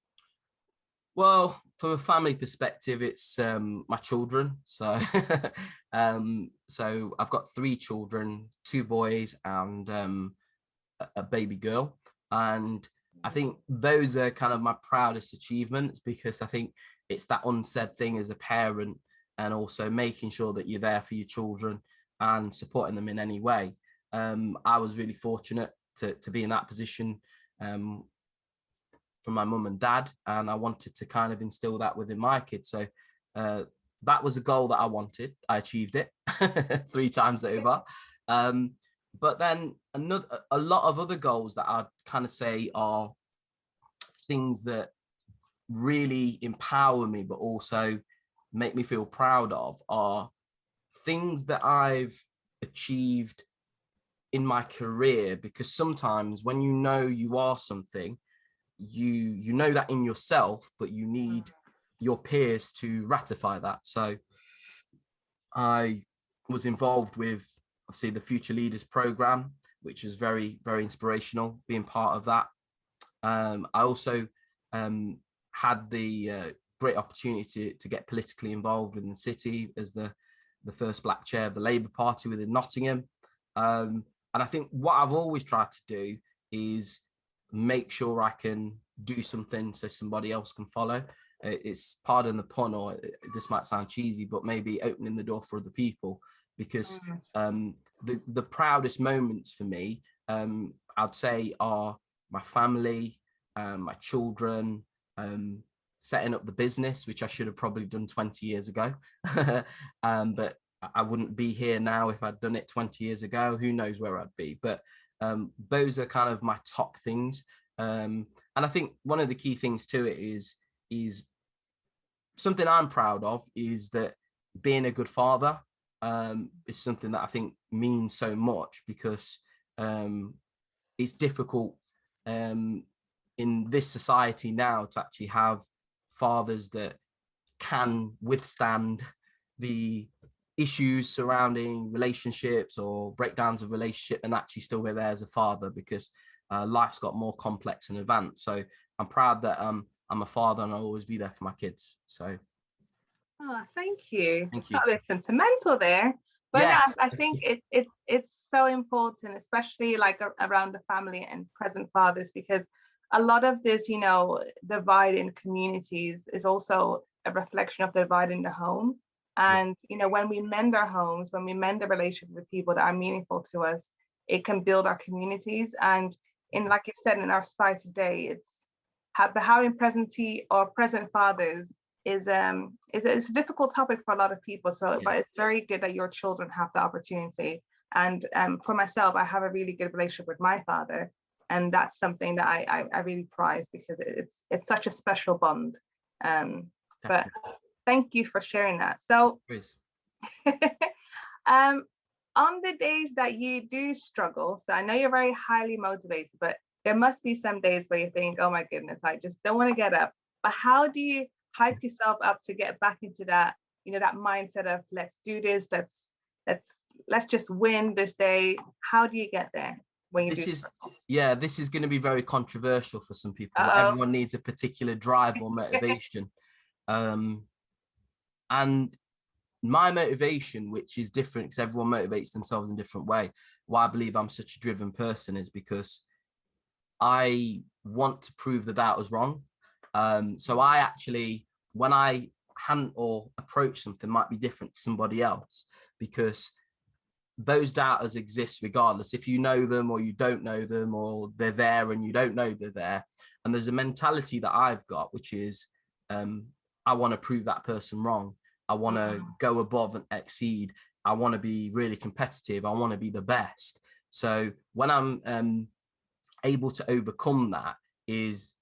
Well, from a family perspective, it's my children. So, so I've got 3 children, 2 boys and a baby girl, and I think those are kind of my proudest achievements, because I think it's that unsaid thing as a parent, and also making sure that you're there for your children and supporting them in any way. I was really fortunate to be in that position from my mum and dad, and I wanted to kind of instill that within my kids. So that was a goal that I wanted. I achieved it 3 times over. But then a lot of other goals that I'd kind of say are things that really empower me, but also make me feel proud of, are things that I've achieved in my career. Because sometimes when you know you are something, you know that in yourself, but you need your peers to ratify that. So I was involved with, obviously, the Future Leaders program, which was very, very inspirational, being part of that. I also had the great opportunity to get politically involved within the city as the first Black chair of the Labour Party within Nottingham. And I think what I've always tried to do is make sure I can do something so somebody else can follow. It's, pardon the pun, or this might sound cheesy, but maybe opening the door for other people. Because the proudest moments for me, I'd say, are my family, my children, setting up the business, which I should have probably done 20 years ago. But I wouldn't be here now if I'd done it 20 years ago. Who knows where I'd be? But those are kind of my top things. And I think one of the key things to it is something I'm proud of, is that being a good father is something that I think means so much, because it's difficult in this society now to actually have fathers that can withstand the issues surrounding relationships or breakdowns of relationship and actually still be there as a father, because life's got more complex and advanced. So I'm proud that I'm a father, and I'll always be there for my kids. So thank you. Thank you. Got a bit sentimental there, but yes. I think it's so important, especially like around the family and present fathers, because a lot of this, divide in communities is also a reflection of the divide in the home. And when we mend our homes, when we mend the relationship with people that are meaningful to us, it can build our communities. And like you said, in our society today, it's having present fathers is a difficult topic for a lot of people. So, but it's very good that your children have the opportunity. And for myself, I have a really good relationship with my father, and that's something that I really prize, because it's such a special bond. But thank you for sharing that. So, on the days that you do struggle, so I know you're very highly motivated, but there must be some days where you think, oh my goodness, I just don't want to get up. But how do you hype yourself up to get back into that, that mindset of let's do this, let's just win this day? How do you get there when you struggle? This is going to be very controversial for some people. Everyone needs a particular drive or motivation. And my motivation, which is different because everyone motivates themselves in a different way, why I believe I'm such a driven person, is because I want to prove the doubters wrong. So I actually, when I hadn't or approach something, might be different to somebody else, because those doubters exist regardless if you know them or you don't know them, or they're there and you don't know they're there. And there's a mentality that I've got, which is I want to prove that person wrong. I want to go above and exceed. I want to be really competitive. I want to be the best. So when I'm able to overcome that, is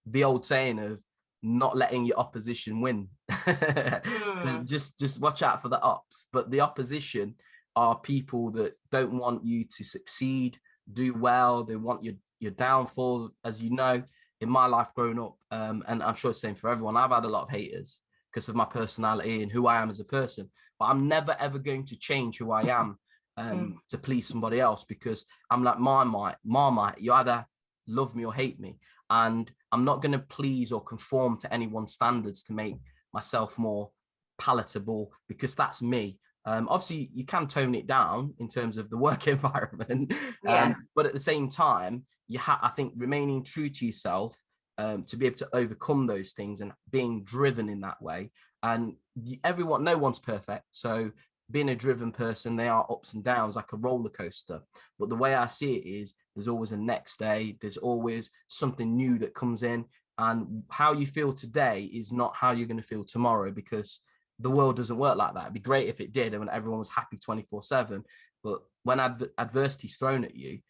the old saying of not letting your opposition win. So just watch out for the ops. But the opposition are people that don't want you to succeed, do well. They want your downfall. As you know, in my life growing up, and I'm sure it's the same for everyone, I've had a lot of haters because of my personality and who I am as a person. But I'm never, ever going to change who I am to please somebody else, because I'm like Marmite, you either love me or hate me, and I'm not going to please or conform to anyone's standards to make myself more palatable, because that's me. Obviously you can tone it down in terms of the work environment, Yes. but at the same time I think remaining true to yourself, to be able to overcome those things and being driven in that way. And no one's perfect, so being a driven person, they are ups and downs like a roller coaster. But the way I see it is there's always a next day, there's always something new that comes in, and how you feel today is not how you're going to feel tomorrow, because the world doesn't work like that. It'd be great if it did and when everyone was happy 24/7, but when adversity's thrown at you,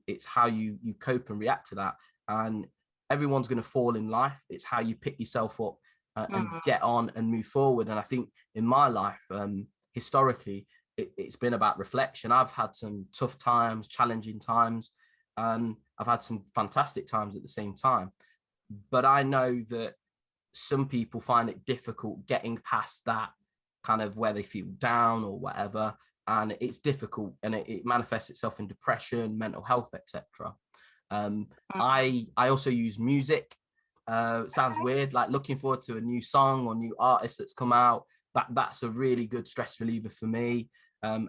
it's how you cope and react to that. And everyone's going to fall in life. It's how you pick yourself up and get on and move forward. And I think in my life, historically, it's been about reflection. I've had some tough times, challenging times, and I've had some fantastic times at the same time. But I know that some people find it difficult getting past that, kind of where they feel down or whatever, and it's difficult, and it manifests itself in depression, mental health, etc. I also use music. It sounds weird, like looking forward to a new song or new artist that's come out. That's a really good stress reliever for me.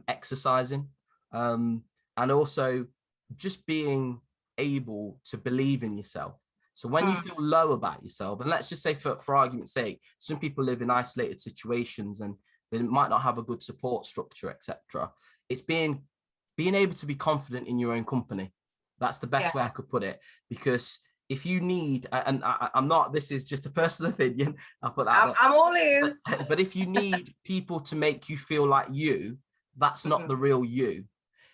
Exercising, and also just being able to believe in yourself. So when you feel low about yourself, and let's just say for argument's sake, some people live in isolated situations and they might not have a good support structure, etc. It's being able to be confident in your own company. That's the best way I could put it, because if you need, and I'm not, this is just a personal opinion, I'll put that I'm all ears. But if you need people to make you feel like you, that's not the real you.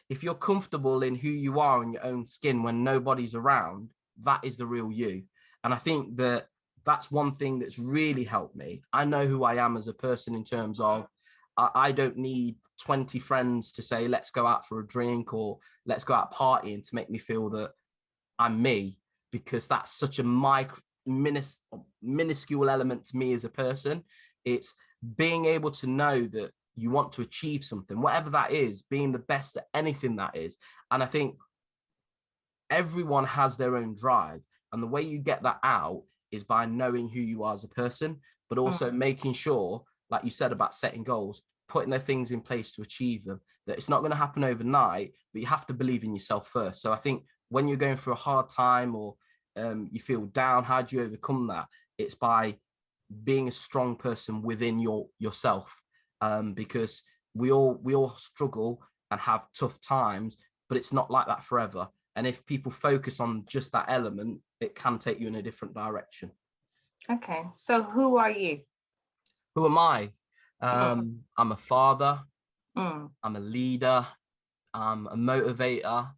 If you're comfortable in who you are in your own skin when nobody's around, that is the real you. And I think that that's one thing that's really helped me. I know who I am as a person in terms of I don't need 20 friends to say, let's go out for a drink or let's go out partying to make me feel that I'm me, because that's such a minuscule element to me as a person. It's being able to know that you want to achieve something, whatever that is, being the best at anything that is. And I think everyone has their own drive. And the way you get that out is by knowing who you are as a person, but also making sure, like you said about setting goals, putting the things in place to achieve them, that it's not going to happen overnight, but you have to believe in yourself first. So I think when you're going through a hard time or you feel down, how do you overcome that? It's by being a strong person within yourself, because we all struggle and have tough times, but it's not like that forever. And if people focus on just that element, it can take you in a different direction. Okay, so who are you? Who am I? I'm a father. Mm. I'm a leader. I'm a motivator.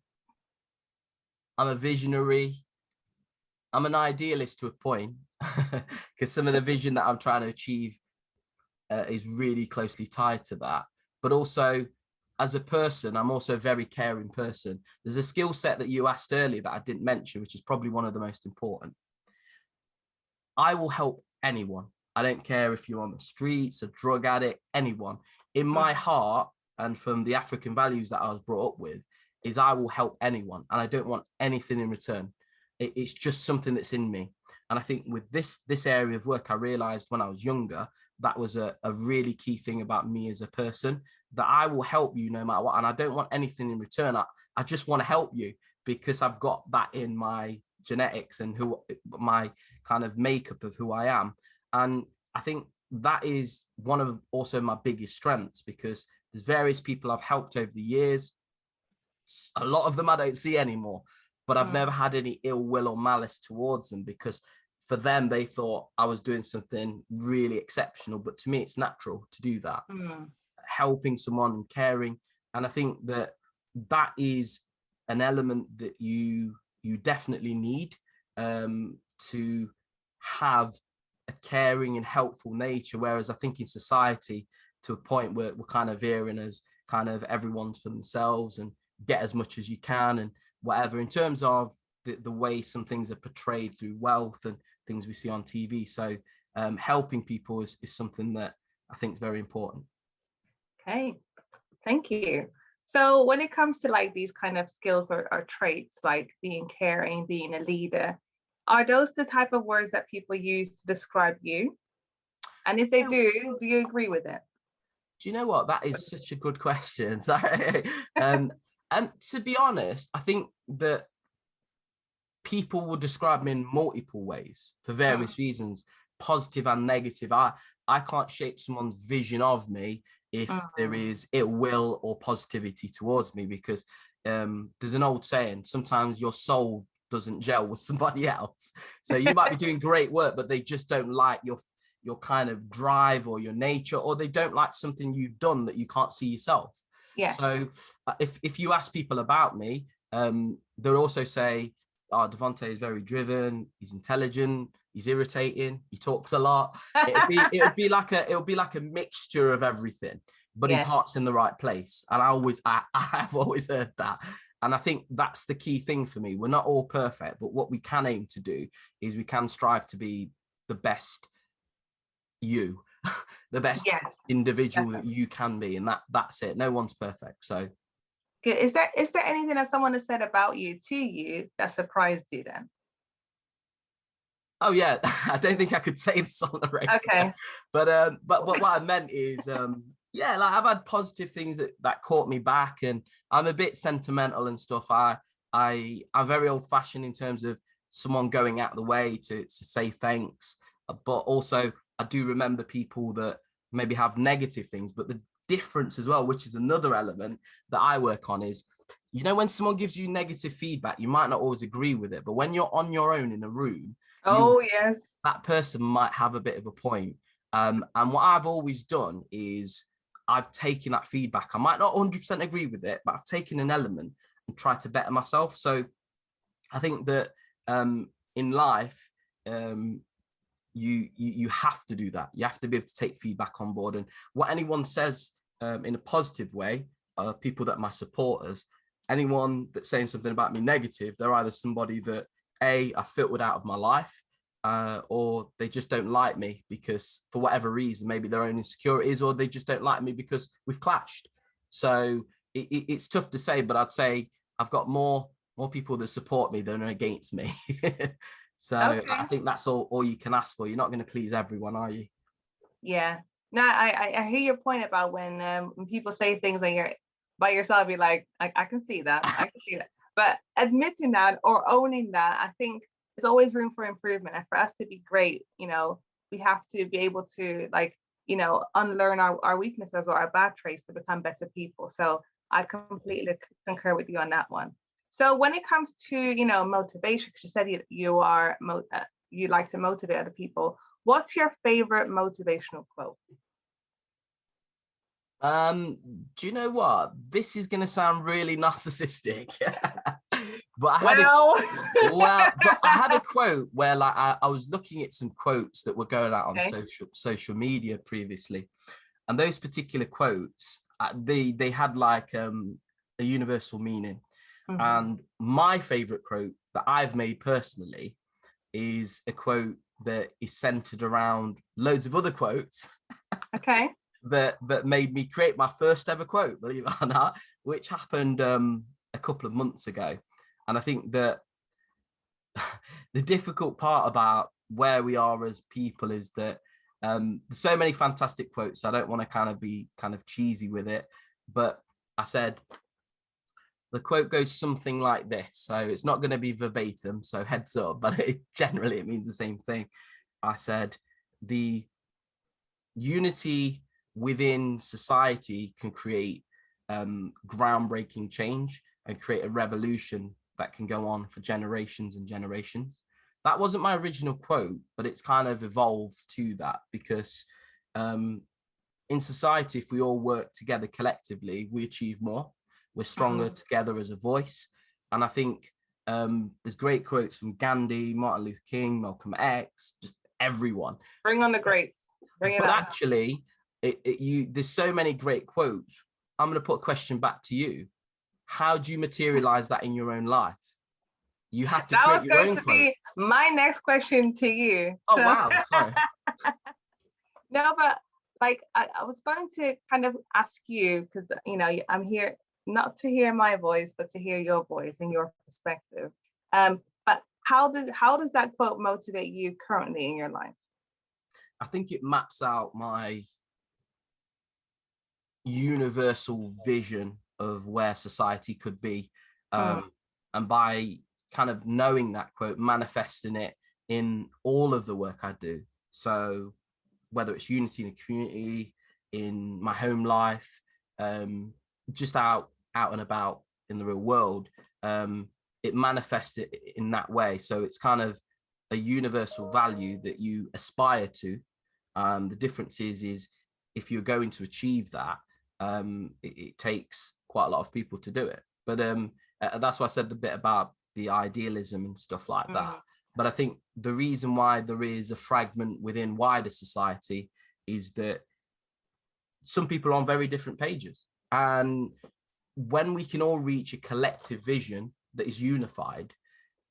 I'm a visionary. I'm an idealist to a point, because some of the vision that I'm trying to achieve is really closely tied to that. But also, as a person, I'm also a very caring person. There's a skill set that you asked earlier that I didn't mention, which is probably one of the most important. I will help anyone. I don't care if you're on the streets, a drug addict, anyone. In my heart, and from the African values that I was brought up with, is I will help anyone, and I don't want anything in return. It's just something that's in me. And I think with this area of work, I realized when I was younger, that was a really key thing about me as a person, that I will help you no matter what. And I don't want anything in return. I just want to help you because I've got that in my genetics and my kind of makeup of who I am. And I think that is one of also my biggest strengths, because there's various people I've helped over the years. A lot of them I don't see anymore, but I've never had any ill will or malice towards them, because for them, they thought I was doing something really exceptional. But to me, it's natural to do that, helping someone and caring. And I think that is an element that you definitely need to have a caring and helpful nature. Whereas I think in society, to a point where we're kind of veering as kind of everyone's for themselves and get as much as you can and whatever, in terms of the way some things are portrayed through wealth and things we see on TV. So helping people is something that I think is very important. Okay, thank you. So when it comes to like these kind of skills or traits, like being caring, being a leader, are those the type of words that people use to describe you? And if they do you agree with it? Do you know what? That is such a good question. Sorry. And to be honest, I think that people will describe me in multiple ways for various reasons, positive and negative. I can't shape someone's vision of me if there is ill will or positivity towards me, because there's an old saying, sometimes your soul doesn't gel with somebody else. So you might be doing great work, but they just don't like your kind of drive or your nature, or they don't like something you've done that you can't see yourself. Yeah. So if you ask people about me, they'll also say, oh, Devontay is very driven, he's intelligent, he's irritating, he talks a lot. It'll be like a mixture of everything, but his heart's in the right place. And I have always heard that. And I think that's the key thing for me. We're not all perfect, but what we can aim to do is we can strive to be the best you, the best individual that you can be. And that's it. No one's perfect. So is there anything that someone has said about you to you that surprised you then? Oh yeah, I don't think I could say this on the radio. Okay. But what I meant is yeah, like I've had positive things that caught me back, and I'm a bit sentimental and stuff. I'm very old fashioned in terms of someone going out of the way to say thanks, but also I do remember people that maybe have negative things. But the difference as well, which is another element that I work on, is, you know, when someone gives you negative feedback, you might not always agree with it, but when you're on your own in a room, that person might have a bit of a point. And what I've always done is I've taken that feedback. I might not 100% agree with it, but I've taken an element and tried to better myself. So I think that in life, you have to do that. You have to be able to take feedback on board, and what anyone says in a positive way, people that are my supporters, anyone that's saying something about me negative, they're either somebody that I filtered out of my life, or they just don't like me because for whatever reason, maybe their own insecurities, or they just don't like me because we've clashed. So it's tough to say, but I'd say I've got more people that support me than are against me. So I think that's all you can ask for. You're not going to please everyone, are you? Yeah. No, I hear your point about when people say things and you're by yourself, you're like, I can see that. I can see that. But admitting that or owning that, I think there's always room for improvement. And for us to be great, you know, we have to be able to, like, you know, unlearn our weaknesses or our bad traits to become better people. So I completely concur with you on that one. So when it comes to, you know, motivation, because you said you like to motivate other people, what's your favorite motivational quote? Do you know what? This is going to sound really narcissistic, but I had a quote where, like, I was looking at some quotes that were going out on social media previously, and those particular quotes, they had like a universal meaning. And my favorite quote that I've made personally is a quote that is centered around loads of other quotes. Okay. that made me create my first ever quote, believe it or not, which happened a couple of months ago. And I think that the difficult part about where we are as people is that there's so many fantastic quotes. So I don't want to kind of be kind of cheesy with it, but I said, the quote goes something like this. So it's not going to be verbatim, so heads up, but generally it means the same thing. I said, the unity within society can create groundbreaking change and create a revolution that can go on for generations and generations. That wasn't my original quote, but it's kind of evolved to that, because in society, if we all work together collectively, we achieve more. We're stronger together as a voice. And I think there's great quotes from Gandhi, Martin Luther King, Malcolm X, just everyone. Bring on the greats. Bring it on. But actually, there's so many great quotes. I'm going to put a question back to you. How do you materialize that in your own life? You have to create your own quote. That was going to be my next question to you. Oh, wow. Sorry. No, but like I was going to kind of ask you, because, you know, I'm here not to hear my voice, but to hear your voice and your perspective. But how does that quote motivate you currently in your life? I think it maps out my universal vision of where society could be. And by kind of knowing that quote, manifesting it in all of the work I do. So whether it's unity in the community, in my home life, just out and about in the real world, it manifests it in that way. So it's kind of a universal value that you aspire to. The difference is if you're going to achieve that, it takes quite a lot of people to do it. But that's why I said the bit about the idealism and stuff like that. But I think the reason why there is a fragment within wider society is that some people are on very different pages. And when we can all reach a collective vision that is unified,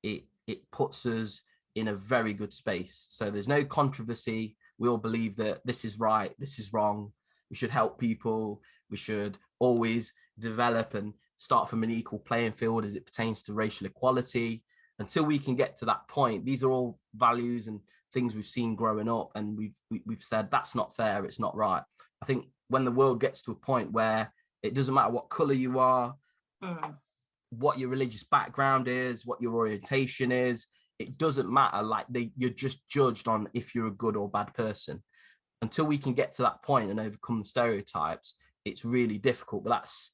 it puts us in a very good space. So there's no controversy. We all believe that this is right, this is wrong. We should help people. We should always develop and start from an equal playing field as it pertains to racial equality. Until we can get to that point, these are all values and things we've seen growing up, and we've said that's not fair, it's not right. I think when the world gets to a point where it doesn't matter what color you are, what your religious background is, what your orientation is, it doesn't matter. Like you're just judged on if you're a good or bad person. Until we can get to that point and overcome the stereotypes, it's really difficult. But that's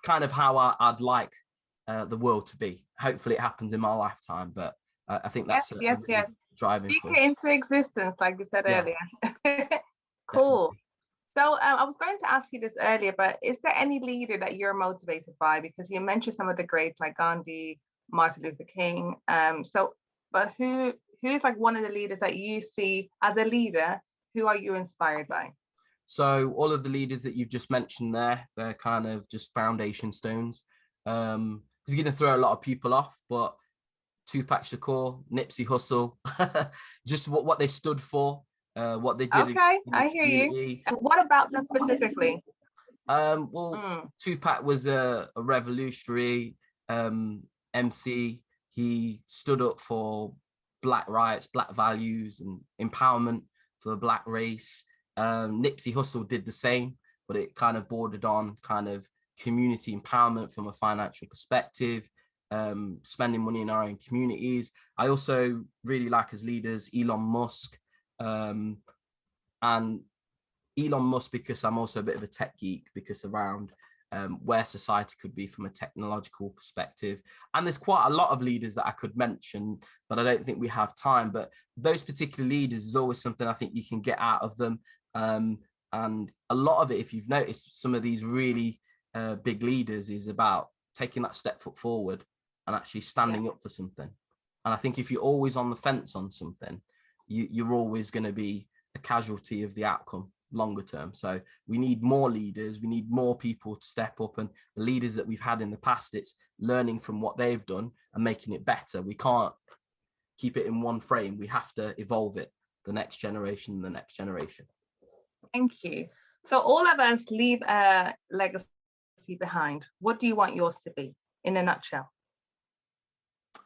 kind of how I'd like the world to be. Hopefully it happens in my lifetime, but I think that's yes. Driving Speak force. it into existence, like you said earlier. Cool. Definitely. So I was going to ask you this earlier, but is there any leader that you're motivated by? Because you mentioned some of the greats like Gandhi, Martin Luther King. But who's like one of the leaders that you see as a leader? Who are you inspired by? So all of the leaders that you've just mentioned there, they're kind of just foundation stones. Because you're going to throw a lot of people off, but Tupac Shakur, Nipsey Hussle, just what they stood for, what they did. Okay, I hear you. And what about them specifically? Tupac was a revolutionary MC. He stood up for Black rights, Black values, and empowerment for the Black race. Nipsey Hussle did the same, but it kind of bordered on kind of community empowerment from a financial perspective, spending money in our own communities. I also really like as leaders Elon Musk, and Elon Musk because I'm also a bit of a tech geek, because around where society could be from a technological perspective. And there's quite a lot of leaders that I could mention, but I don't think we have time. But those particular leaders is always something I think you can get out of them. And a lot of it, if you've noticed, some of these really big leaders is about taking that step foot forward and actually standing up for something. And I think if you're always on the fence on something, you're always going to be a casualty of the outcome longer term. So we need more leaders, we need more people to step up, and the leaders that we've had in the past, it's learning from what they've done and making it better. We can't keep it in one frame, we have to evolve it, the next generation. Thank you. So all of us leave a legacy behind. What do you want yours to be, in a nutshell?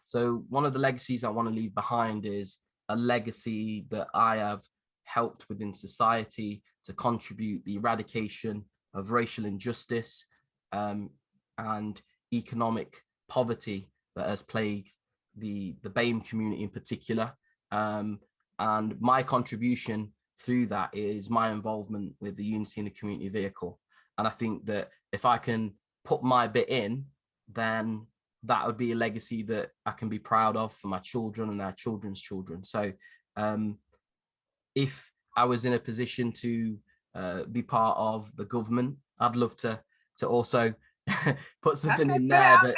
So one of the legacies I want to leave behind is a legacy that I have helped within society to contribute the eradication of racial injustice and economic poverty that has plagued the BAME community in particular. And my contribution through that is my involvement with the Unity in the Community vehicle. And I think that if I can put my bit in, then that would be a legacy that I can be proud of for my children and their children's children. So if I was in a position to be part of the government, I'd love to also put something in there.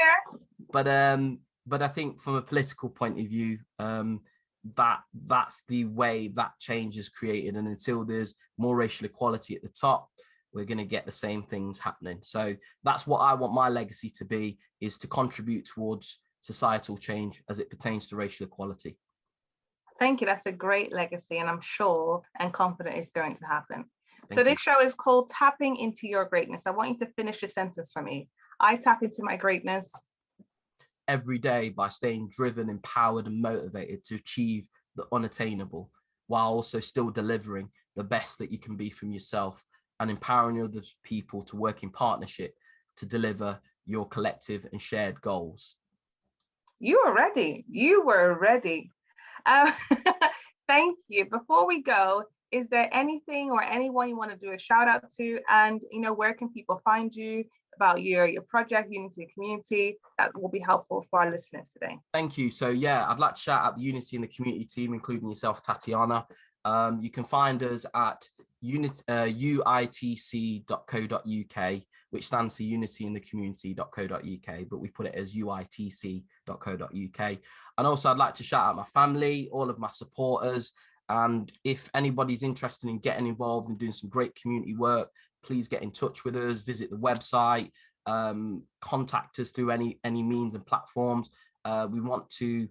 But I think from a political point of view, that's the way that change is created. And until there's more racial equality at the top, we're going to get the same things happening. So that's what I want my legacy to be, is to contribute towards societal change as it pertains to racial equality. Thank you. That's a great legacy, and I'm sure and confident it's going to happen. So this show is called Tapping into Your Greatness. I want you to finish the sentence for me. I tap into my greatness every day by staying driven, empowered, and motivated to achieve the unattainable, while also still delivering the best that you can be from yourself and empowering other people to work in partnership to deliver your collective and shared goals. You were ready. You were ready. Thank you. Before we go, is there anything or anyone you want to do a shout out to? And, where can people find you, about your project, Unity Community? That will be helpful for our listeners today. Thank you. So yeah, I'd like to shout out the Unity and the community team, including yourself, Tatiana. You can find us at uitc.co.uk, which stands for Unity in the Community.co.uk, but we put it as uitc.co.uk. And also I'd like to shout out my family, all of my supporters. And if anybody's interested in getting involved and doing some great community work, please get in touch with us, visit the website, contact us through any means and platforms. We want to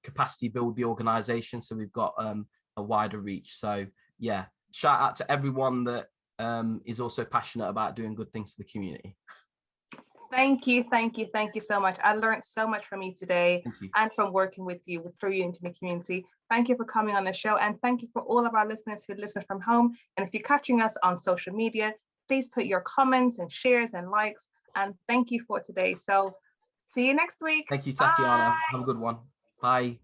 capacity build the organization, so we've got a wider reach. So yeah, shout out to everyone that is also passionate about doing good things for the community. Thank you so much. I learned so much from you today and from working with you through Unity in the Community. Thank you for coming on the show, and thank you for all of our listeners who listen from home. And if you're catching us on social media, please put your comments and shares and likes. And thank you for today. So see you next week. Thank you, Tatiana. Bye. Have a good one. Bye.